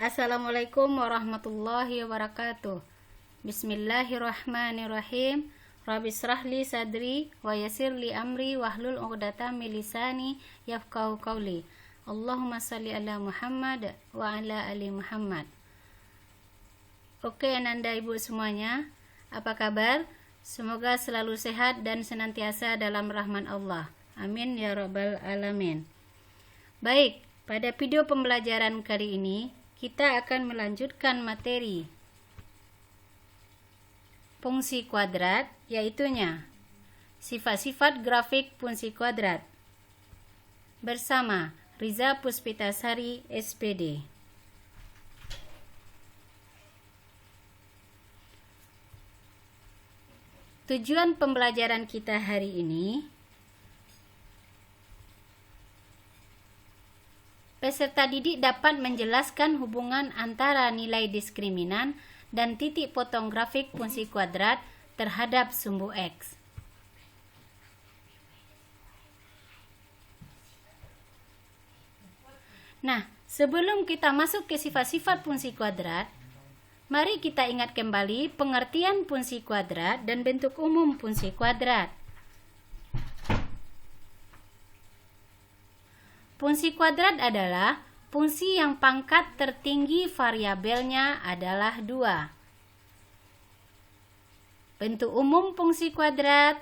Assalamualaikum warahmatullahi wabarakatuh. Bismillahirrahmanirrahim. Rabbi shrahli sadri wa yassirli amri wahlul 'uqdatam min lisani yafqahu qawli. Allahumma shalli ala Muhammad wa ala ali Muhammad. Oke, Ananda Ibu semuanya, apa kabar? Semoga selalu sehat dan senantiasa dalam rahman Allah. Amin ya rabbal alamin. Baik, pada video pembelajaran kali ini kita akan melanjutkan materi fungsi kuadrat, yaitunya sifat-sifat grafik fungsi kuadrat, bersama Riza Puspitasari, SPD. Tujuan pembelajaran kita hari ini, peserta didik dapat menjelaskan hubungan antara nilai diskriminan dan titik potong grafik fungsi kuadrat terhadap sumbu X. Nah, sebelum kita masuk ke sifat-sifat fungsi kuadrat, mari kita ingat kembali pengertian fungsi kuadrat dan bentuk umum fungsi kuadrat. Fungsi kuadrat adalah fungsi yang pangkat tertinggi variabelnya adalah 2. Bentuk umum fungsi kuadrat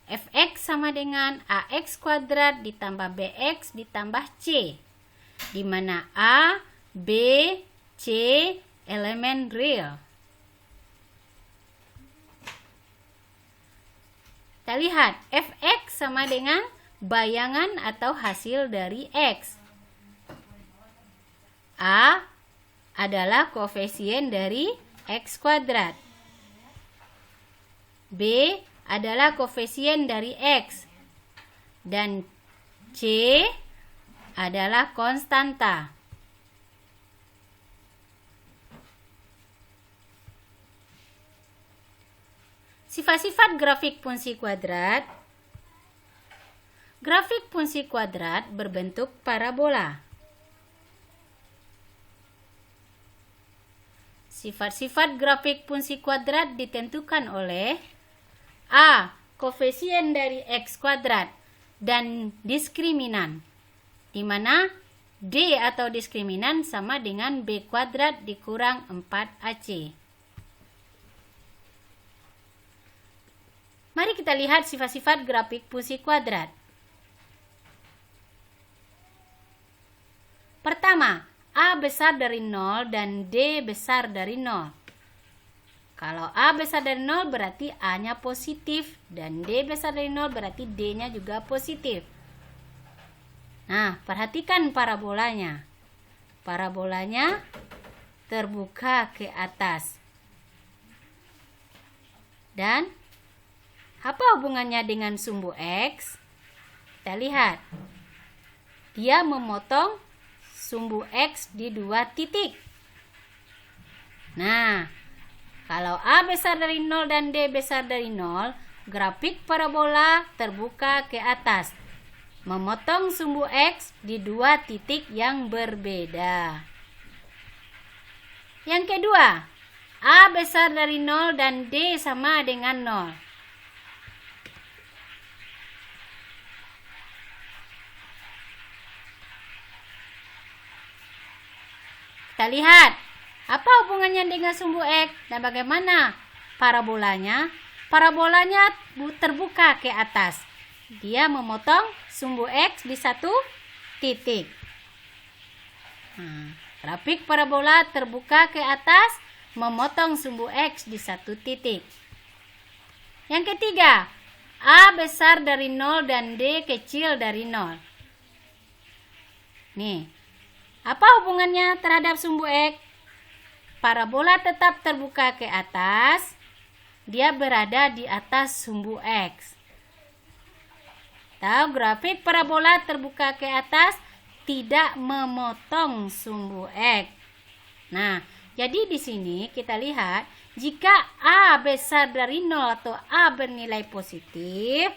fx sama dengan ax kuadrat ditambah bx ditambah c, di mana a, b, c elemen real. Kita lihat fx sama dengan bayangan atau hasil dari X. A adalah koefisien dari X kuadrat. B adalah koefisien dari X. Dan C adalah konstanta. Sifat-sifat grafik fungsi kuadrat. Grafik fungsi kuadrat berbentuk parabola. Sifat-sifat grafik fungsi kuadrat ditentukan oleh A. Koefisien dari X kuadrat dan diskriminan, di mana D atau diskriminan sama dengan B kuadrat dikurang 4AC. Mari kita lihat sifat-sifat grafik fungsi kuadrat. Pertama, A besar dari 0 dan D besar dari 0. Kalau A besar dari 0 berarti A-nya positif dan D besar dari 0 berarti D-nya juga positif. Nah, perhatikan parabolanya. Parabolanya terbuka ke atas. Dan apa hubungannya dengan sumbu X? Kita lihat. Dia memotong sumbu X di 2 titik. Nah, kalau A besar dari 0 dan D besar dari 0, grafik parabola terbuka ke atas, memotong sumbu X di 2 titik yang berbeda. Yang kedua, A besar dari 0 dan D sama dengan 0. Kita lihat, apa hubungannya dengan sumbu X dan bagaimana parabolanya? Parabolanya terbuka ke atas. Dia memotong sumbu X di 1 titik. Grafik parabola terbuka ke atas, memotong sumbu X di 1 titik. Yang ketiga, A besar dari 0 dan D kecil dari 0. Nih. Apa hubungannya terhadap sumbu X? Parabola tetap terbuka ke atas. Dia berada di atas sumbu X. Tahu, grafik parabola terbuka ke atas tidak memotong sumbu X. Nah, jadi di sini kita lihat jika A besar dari 0 atau A bernilai positif,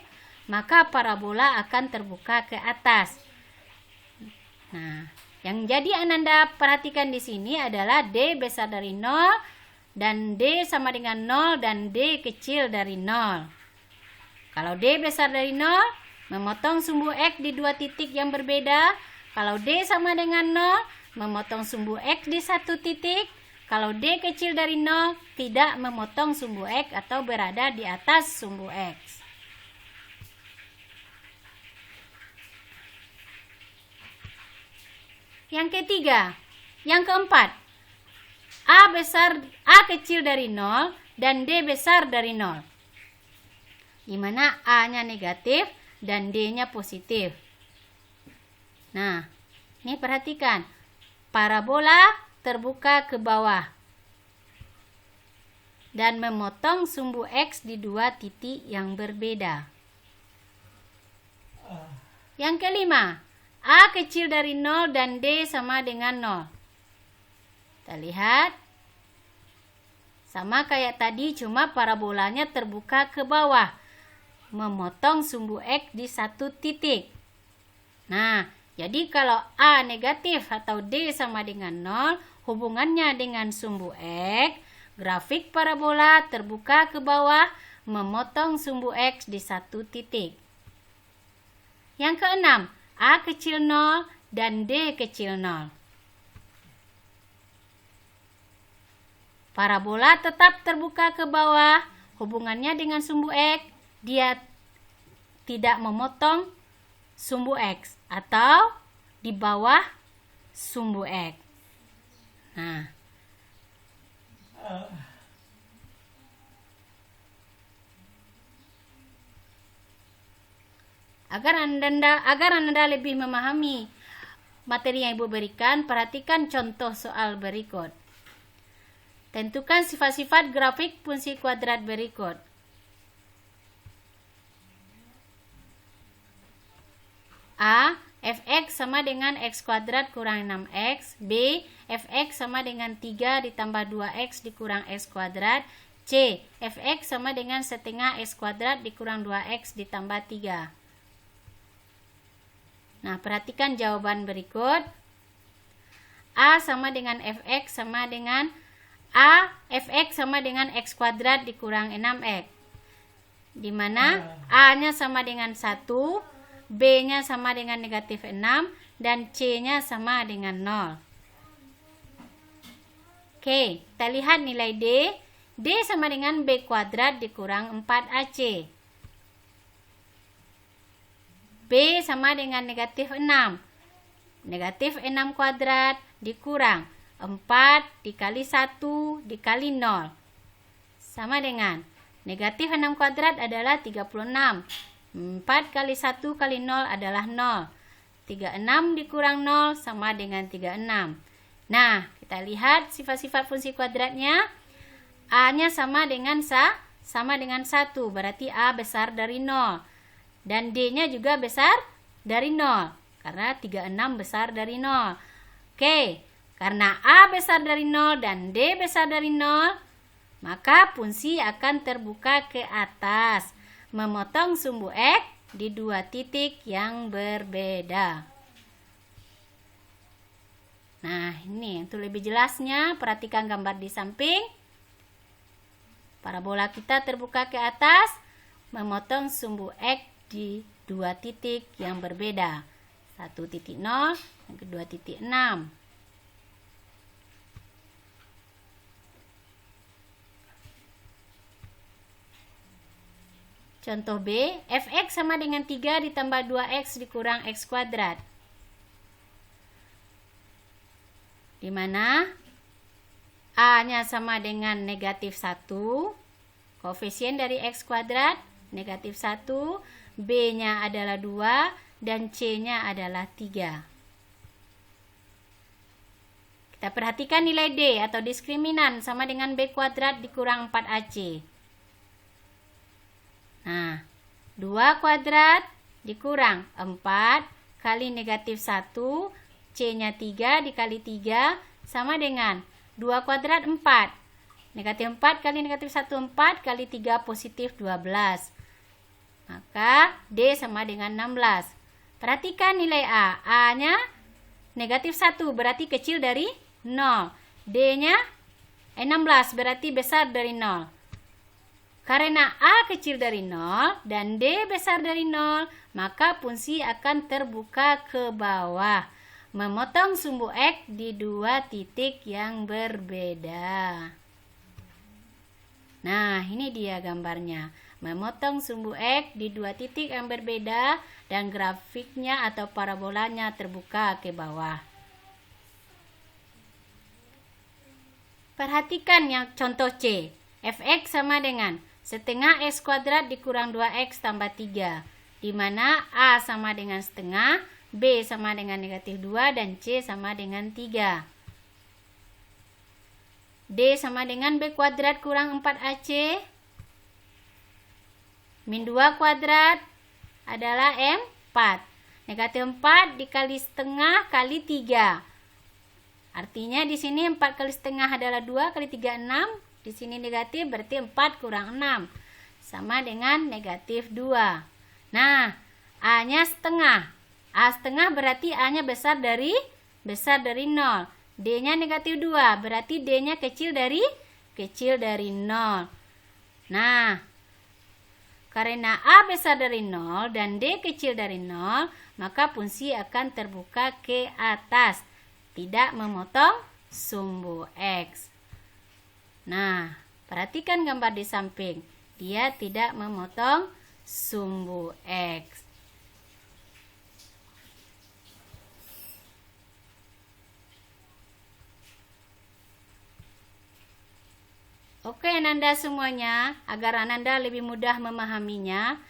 maka parabola akan terbuka ke atas. Nah, Yang jadi Ananda perhatikan di sini adalah D besar dari 0 dan D sama dengan 0 dan D kecil dari 0. Kalau D besar dari 0, memotong sumbu X di dua titik yang berbeda. Kalau D sama dengan 0, memotong sumbu X di satu titik. Kalau D kecil dari 0, tidak memotong sumbu X atau berada di atas sumbu X. Yang ketiga, yang keempat, A kecil dari 0 dan D besar dari 0. Di mana A-nya negatif dan D-nya positif. Nah, ini perhatikan. Parabola terbuka ke bawah dan memotong sumbu X di dua titik yang berbeda. Yang kelima, A kecil dari 0 dan D sama dengan 0. Kita lihat. Sama kayak tadi, cuma parabolanya terbuka ke bawah. Memotong sumbu X di satu titik. Nah, jadi kalau A negatif atau D sama dengan 0, hubungannya dengan sumbu X, grafik parabola terbuka ke bawah, memotong sumbu X di satu titik. Yang keenam, A kecil 0 dan D kecil 0. Parabola tetap terbuka ke bawah, hubungannya dengan sumbu X, dia tidak memotong sumbu X atau di bawah sumbu X. Nah, agar Anda lebih memahami materi yang Ibu berikan, perhatikan contoh soal berikut. Tentukan sifat-sifat grafik fungsi kuadrat berikut. A. Fx sama dengan x kuadrat kurang 6x. B. Fx sama dengan 3 ditambah 2x dikurang x kuadrat. C. Fx sama dengan setengah x kuadrat dikurang 2x ditambah 3. Nah, perhatikan jawaban berikut. A sama dengan Fx sama dengan Fx sama dengan x kuadrat dikurang 6x. Di mana A-nya sama dengan 1, B-nya sama dengan negatif 6, dan C-nya sama dengan 0. Oke, kita lihat nilai D. D sama dengan B kuadrat dikurang 4AC. B sama dengan negatif 6. Negatif 6 kuadrat dikurang 4 dikali 1 dikali 0. Sama dengan negatif 6 kuadrat adalah 36. 4 kali 1 kali 0 adalah 0. 36 dikurang 0 sama dengan 36. Nah, kita lihat sifat-sifat fungsi kuadratnya. A-nya sama dengan 1, berarti A besar dari 0. Dan D-nya juga besar dari 0, karena 36 besar dari 0. Oke, karena A besar dari 0 dan D besar dari 0, maka fungsi akan terbuka ke atas, memotong sumbu X di dua titik yang berbeda. Nah, ini untuk lebih jelasnya, perhatikan gambar di samping. Parabola kita terbuka ke atas, memotong sumbu X di dua titik yang berbeda. 1.0, yang kedua 6. Contoh B, Fx sama dengan 3 ditambah 2x dikurang x kuadrat. Di mana A-nya sama dengan negatif 1, koefisien dari x kuadrat negatif 1, B-nya adalah 2, dan C-nya adalah 3. Kita perhatikan nilai D atau diskriminan sama dengan B kuadrat dikurang 4AC. Nah, 2 kuadrat dikurang 4 kali negatif 1, C-nya 3 dikali 3 sama dengan 2 kuadrat 4. Negatif 4 kali negatif 1, 4 kali 3 positif 12. Maka D sama dengan 16. Perhatikan nilai A. A-nya 6 negatif 1 berarti kecil dari 0. D-nya 16 berarti besar dari 0. Karena A kecil dari 0 dan D besar dari 0, maka punsi akan terbuka ke bawah, memotong sumbu X di 2 titik yang berbeda. Nah, ini dia gambarnya. Memotong sumbu X di 2 titik yang berbeda dan grafiknya atau parabolanya terbuka ke bawah. Perhatikan yang contoh C. Fx sama dengan setengah X kuadrat dikurang 2X tambah 3. Di mana A sama dengan setengah, B sama dengan negatif 2, dan C sama dengan 3. D sama dengan B kuadrat kurang 4AC. Min 2 kuadrat adalah 4. Negatif 4 dikali setengah kali 3. Artinya di sini 4 kali setengah adalah 2 kali 3, 6. Di sini negatif berarti 4 kurang 6. Sama dengan negatif 2. Nah, A-nya setengah. A setengah berarti A-nya besar dari 0. D-nya negatif 2, berarti D-nya kecil dari 0. Nah, karena A besar dari 0 dan D kecil dari 0, maka punsi akan terbuka ke atas, tidak memotong sumbu X. Nah, perhatikan gambar di samping. Dia tidak memotong sumbu X. Oke Ananda semuanya, agar Ananda lebih mudah memahaminya,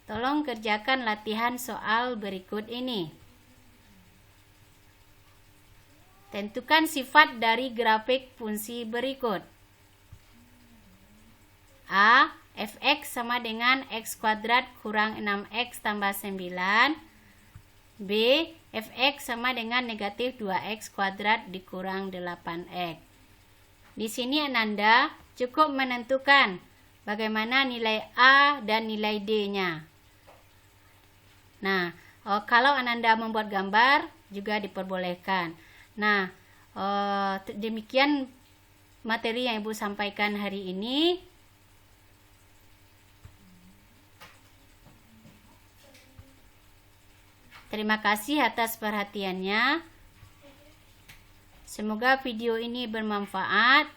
tolong kerjakan latihan soal berikut ini. Tentukan sifat dari grafik fungsi berikut. A. Fx sama dengan X kuadrat kurang 6X tambah 9. B. Fx sama dengan negatif 2X kuadrat dikurang 8X. Di sini Ananda cukup menentukan bagaimana nilai A dan nilai D-nya. Nah, kalau Ananda membuat gambar juga diperbolehkan. Nah, demikian materi yang Ibu sampaikan hari ini. Terima kasih atas perhatiannya. Semoga video ini bermanfaat.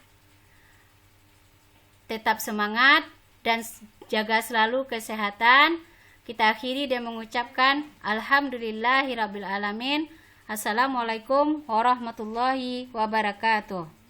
Tetap semangat dan jaga selalu kesehatan. Kita akhiri dan mengucapkan Alhamdulillahirabbil alamin. Assalamualaikum warahmatullahi wabarakatuh.